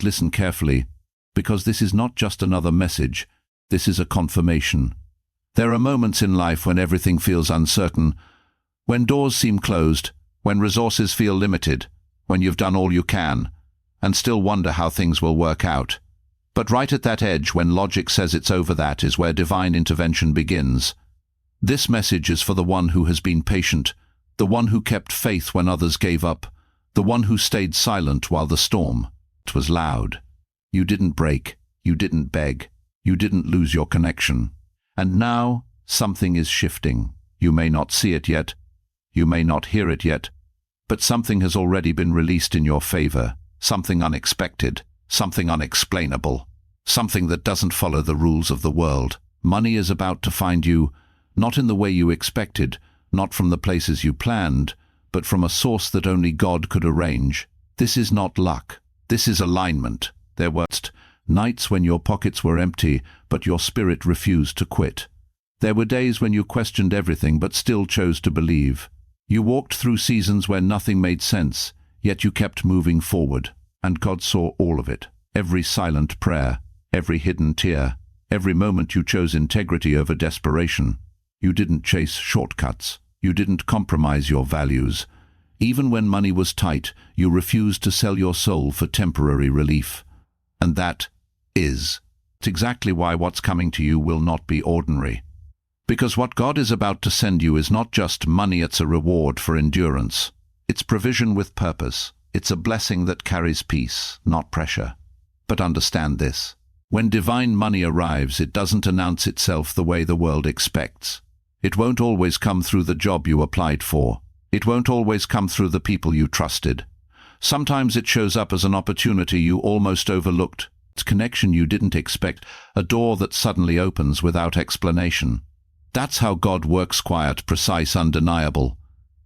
Listen carefully, because this is not just another message, this is a confirmation. There are moments in life when everything feels uncertain, when doors seem closed, when resources feel limited, when you've done all you can, and still wonder how things will work out. But right at that edge, when logic says it's over, that is where divine intervention begins. This message is for the one who has been patient, the one who kept faith when others gave up, the one who stayed silent while the storm was loud. You didn't break, you didn't beg, you didn't lose your connection. And now something is shifting. You may not see it yet, you may not hear it yet, but something has already been released in your favor, something unexpected, something unexplainable, something that doesn't follow the rules of the world. Money is about to find you, not in the way you expected, not from the places you planned, but from a source that only God could arrange. This is not luck. This is alignment. There were nights when your pockets were empty, but your spirit refused to quit. There were days when you questioned everything but still chose to believe. You walked through seasons where nothing made sense, yet you kept moving forward, and God saw all of it. Every silent prayer, every hidden tear, every moment you chose integrity over desperation. You didn't chase shortcuts. You didn't compromise your values. Even when money was tight, you refused to sell your soul for temporary relief. And that is exactly why what's coming to you will not be ordinary. Because what God is about to send you is not just money, it's a reward for endurance. It's provision with purpose. It's a blessing that carries peace, not pressure. But understand this. When divine money arrives, it doesn't announce itself the way the world expects. It won't always come through the job you applied for. It won't always come through the people you trusted. Sometimes it shows up as an opportunity you almost overlooked. It's connection you didn't expect, a door that suddenly opens without explanation. That's how God works: quiet, precise, undeniable.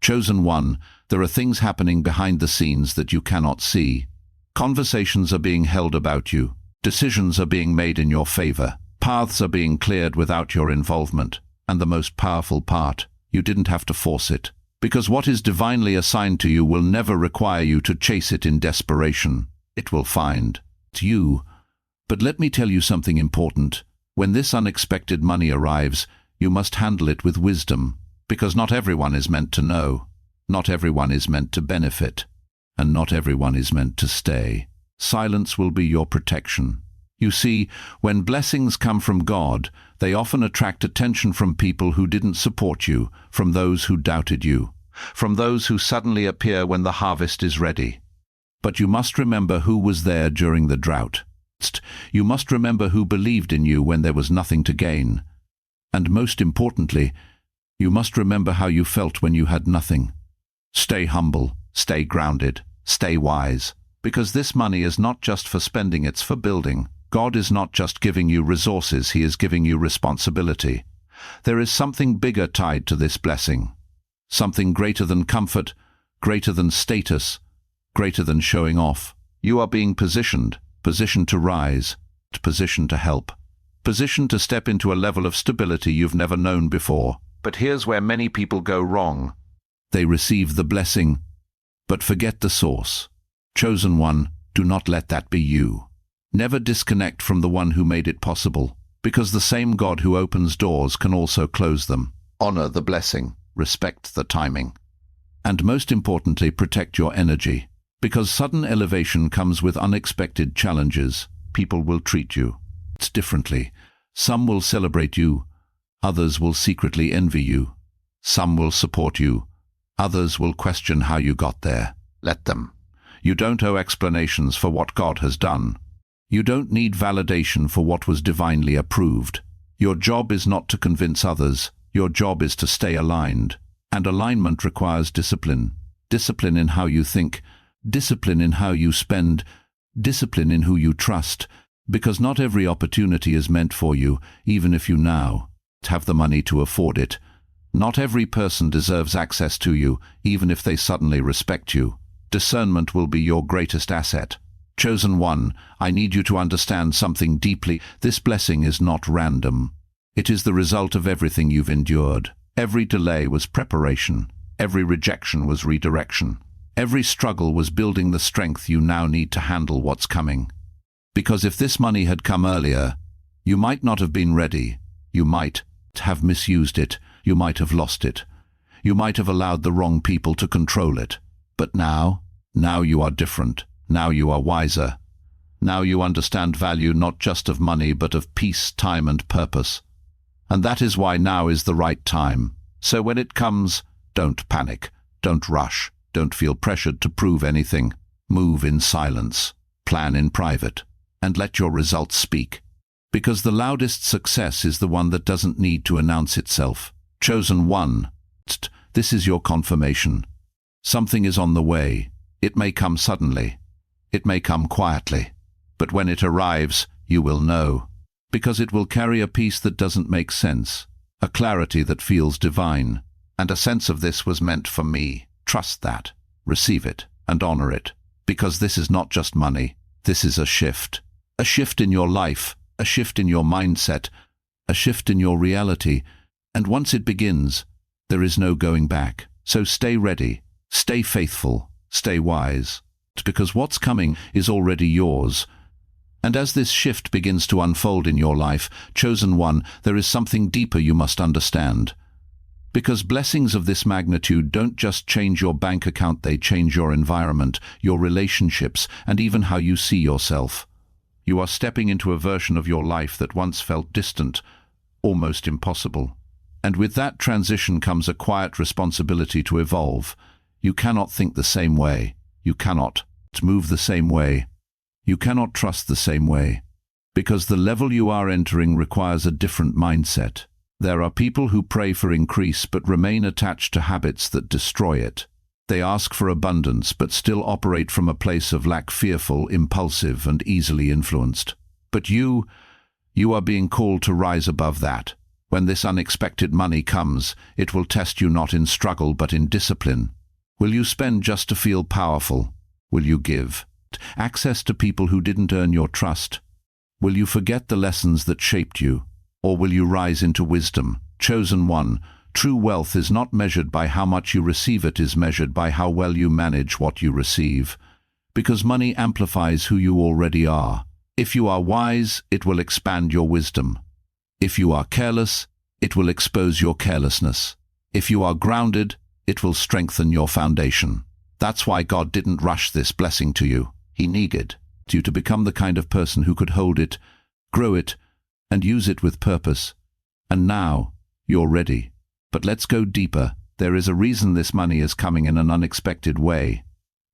Chosen one, there are things happening behind the scenes that you cannot see. Conversations are being held about you. Decisions are being made in your favor. Paths are being cleared without your involvement. And the most powerful part, you didn't have to force it. Because what is divinely assigned to you will never require you to chase it in desperation. It will find you. But let me tell you something important. When this unexpected money arrives, you must handle it with wisdom, because not everyone is meant to know. Not everyone is meant to benefit. And not everyone is meant to stay. Silence will be your protection. You see, when blessings come from God, they often attract attention from people who didn't support you, from those who doubted you, from those who suddenly appear when the harvest is ready. But you must remember who was there during the drought. You must remember who believed in you when there was nothing to gain. And most importantly, you must remember how you felt when you had nothing. Stay humble, stay grounded, stay wise, because this money is not just for spending, it's for building. God is not just giving you resources, He is giving you responsibility. There is something bigger tied to this blessing. Something greater than comfort, greater than status, greater than showing off. You are being positioned to rise, positioned to help, positioned to step into a level of stability you've never known before. But here's where many people go wrong. They receive the blessing, but forget the source. Chosen one, do not let that be you. Never disconnect from the one who made it possible, because the same God who opens doors can also close them. Honor the blessing, respect the timing. And most importantly, protect your energy, because sudden elevation comes with unexpected challenges. People will treat you differently. Some will celebrate you, others will secretly envy you. Some will support you, others will question how you got there. Let them. You don't owe explanations for what God has done. You don't need validation for what was divinely approved. Your job is not to convince others. Your job is to stay aligned. And alignment requires discipline. Discipline in how you think. Discipline in how you spend. Discipline in who you trust. Because not every opportunity is meant for you, even if you now have the money to afford it. Not every person deserves access to you, even if they suddenly respect you. Discernment will be your greatest asset. Chosen one, I need you to understand something deeply. This blessing is not random. It is the result of everything you've endured. Every delay was preparation. Every rejection was redirection. Every struggle was building the strength you now need to handle what's coming. Because if this money had come earlier, you might not have been ready. You might have misused it. You might have lost it. You might have allowed the wrong people to control it. But now you are different. Now you are wiser. Now you understand value not just of money but of peace, time and purpose. And that is why now is the right time. So when it comes, don't panic, don't rush, don't feel pressured to prove anything. Move in silence, plan in private, and let your results speak. Because the loudest success is the one that doesn't need to announce itself. Chosen one. This is your confirmation. Something is on the way. It may come suddenly. It may come quietly. But when it arrives, you will know. Because it will carry a peace that doesn't make sense, a clarity that feels divine. And a sense of this was meant for me. Trust that. Receive it and honor it. Because this is not just money. This is a shift. A shift in your life. A shift in your mindset. A shift in your reality. And once it begins, there is no going back. So stay ready. Stay faithful. Stay wise. Because what's coming is already yours. And as this shift begins to unfold in your life, chosen one, there is something deeper you must understand. Because blessings of this magnitude don't just change your bank account, they change your environment, your relationships, and even how you see yourself. You are stepping into a version of your life that once felt distant, almost impossible. And with that transition comes a quiet responsibility to evolve. You cannot think the same way. You cannot move the same way. You cannot trust the same way. Because the level you are entering requires a different mindset. There are people who pray for increase but remain attached to habits that destroy it. They ask for abundance but still operate from a place of lack, fearful, impulsive, and easily influenced. But you are being called to rise above that. When this unexpected money comes, it will test you not in struggle but in discipline. Will you spend just to feel powerful? Will you give access to people who didn't earn your trust? Will you forget the lessons that shaped you? Or will you rise into wisdom? Chosen one, true wealth is not measured by how much you receive, it is measured by how well you manage what you receive. Because money amplifies who you already are. If you are wise, it will expand your wisdom. If you are careless, it will expose your carelessness. If you are grounded, it will strengthen your foundation. That's why God didn't rush this blessing to you. He needed you to become the kind of person who could hold it, grow it, and use it with purpose. And now, you're ready. But let's go deeper. There is a reason this money is coming in an unexpected way.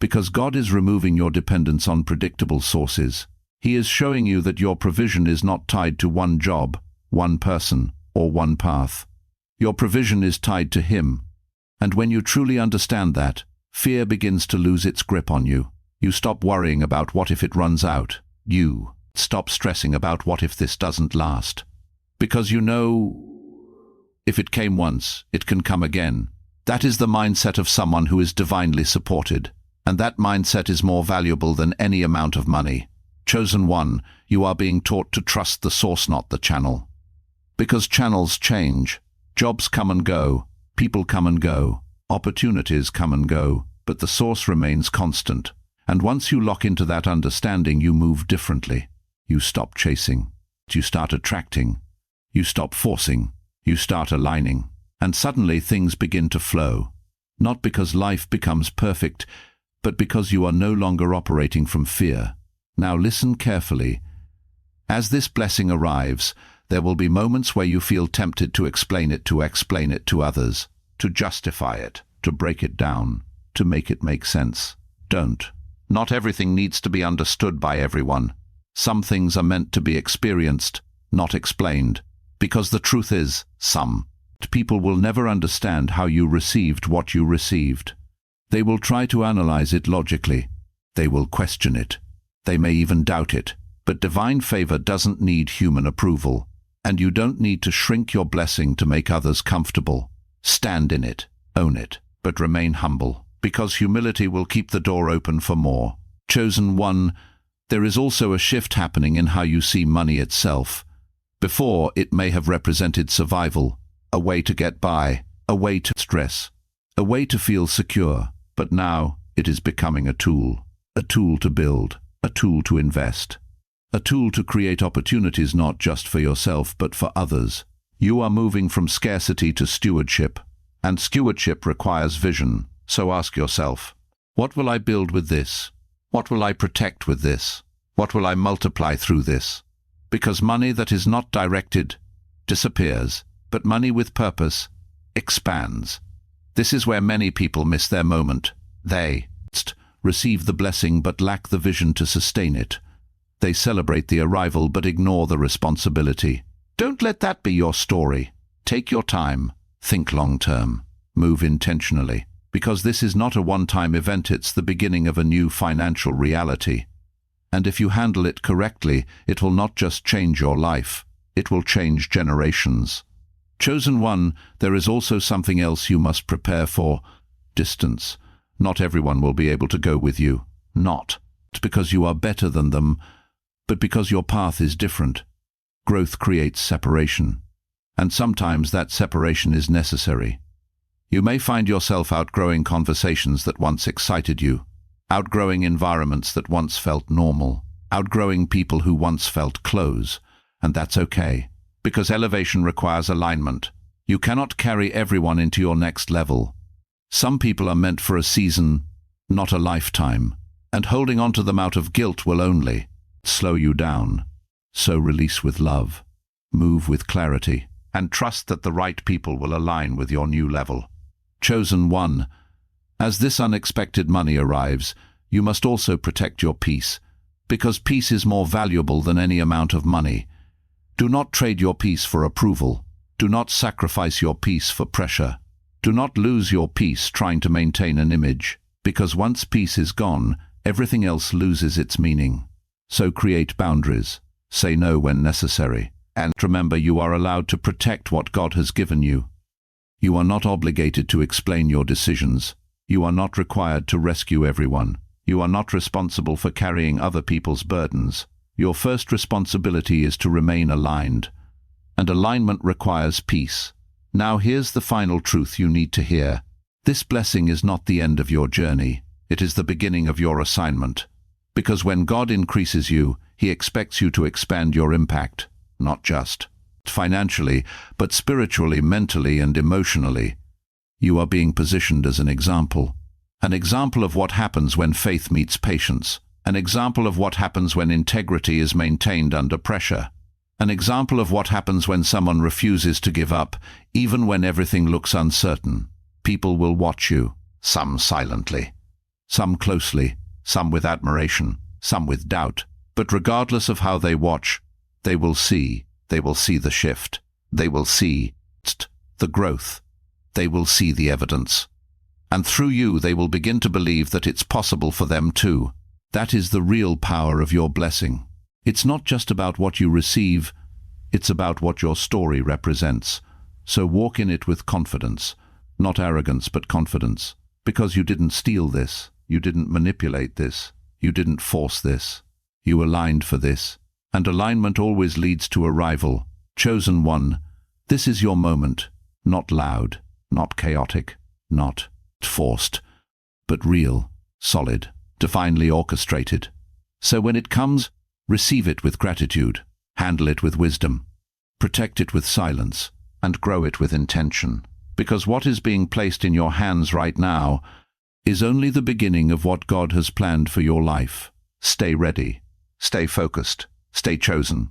Because God is removing your dependence on predictable sources. He is showing you that your provision is not tied to one job, one person, or one path. Your provision is tied to Him. And when you truly understand that, fear begins to lose its grip on you. You stop worrying about what if it runs out. You stop stressing about what if this doesn't last. Because you know, if it came once, it can come again. That is the mindset of someone who is divinely supported. And that mindset is more valuable than any amount of money. Chosen one, you are being taught to trust the source, not the channel. Because channels change. Jobs come and go. People come and go. Opportunities come and go. But the source remains constant. And once you lock into that understanding, you move differently. You stop chasing. You start attracting. You stop forcing. You start aligning. And suddenly things begin to flow. Not because life becomes perfect, but because you are no longer operating from fear. Now listen carefully. As this blessing arrives, there will be moments where you feel tempted to explain it to others, to justify it, to break it down, to make it make sense. Don't. Not everything needs to be understood by everyone. Some things are meant to be experienced, not explained. Because the truth is, some people will never understand how you received what you received. They will try to analyze it logically. They will question it. They may even doubt it. But divine favor doesn't need human approval. And you don't need to shrink your blessing to make others comfortable. Stand in it, own it, but remain humble. Because humility will keep the door open for more. Chosen one, there is also a shift happening in how you see money itself. Before, it may have represented survival, a way to get by, a way to stress, a way to feel secure. But now, it is becoming a tool to build, a tool to invest, a tool to create opportunities not just for yourself but for others. You are moving from scarcity to stewardship, and stewardship requires vision. So ask yourself, what will I build with this? What will I protect with this? What will I multiply through this? Because money that is not directed disappears, but money with purpose expands. This is where many people miss their moment. They receive the blessing but lack the vision to sustain it. They celebrate the arrival but ignore the responsibility. Don't let that be your story. Take your time, think long-term, move intentionally, because this is not a one-time event, it's the beginning of a new financial reality. And if you handle it correctly, it will not just change your life, it will change generations. Chosen one, there is also something else you must prepare for: distance. Not everyone will be able to go with you. Not because you are better than them, but because your path is different. Growth creates separation, and sometimes that separation is necessary. You may find yourself outgrowing conversations that once excited you, outgrowing environments that once felt normal, outgrowing people who once felt close, and that's okay, because elevation requires alignment. You cannot carry everyone into your next level. Some people are meant for a season, not a lifetime, and holding on to them out of guilt will only slow you down. So release with love, move with clarity, and trust that the right people will align with your new level. Chosen one, as this unexpected money arrives, you must also protect your peace, because peace is more valuable than any amount of money. Do not trade your peace for approval. Do not sacrifice your peace for pressure. Do not lose your peace trying to maintain an image, because once peace is gone, everything else loses its meaning. So create boundaries. Say no when necessary, and remember you are allowed to protect what God has given you. You are not obligated to explain your decisions. You are not required to rescue everyone. You are not responsible for carrying other people's burdens. Your first responsibility is to remain aligned, and alignment requires peace. Now here's the final truth you need to hear. This blessing is not the end of your journey. It is the beginning of your assignment. Because when God increases you, He expects you to expand your impact, not just financially, but spiritually, mentally, and emotionally. You are being positioned as an example of what happens when faith meets patience, an example of what happens when integrity is maintained under pressure, an example of what happens when someone refuses to give up, even when everything looks uncertain. People will watch you, some silently, some closely, some with admiration, some with doubt. But regardless of how they watch, they will see the shift. They will see the growth. They will see the evidence. And through you, they will begin to believe that it's possible for them too. That is the real power of your blessing. It's not just about what you receive, it's about what your story represents. So walk in it with confidence, not arrogance but confidence, because you didn't steal this, you didn't manipulate this, you didn't force this. You aligned for this, and alignment always leads to arrival. Chosen one, this is your moment, not loud, not chaotic, not forced, but real, solid, divinely orchestrated. So when it comes, receive it with gratitude, handle it with wisdom, protect it with silence, and grow it with intention. Because what is being placed in your hands right now is only the beginning of what God has planned for your life. Stay ready. Stay focused. Stay chosen.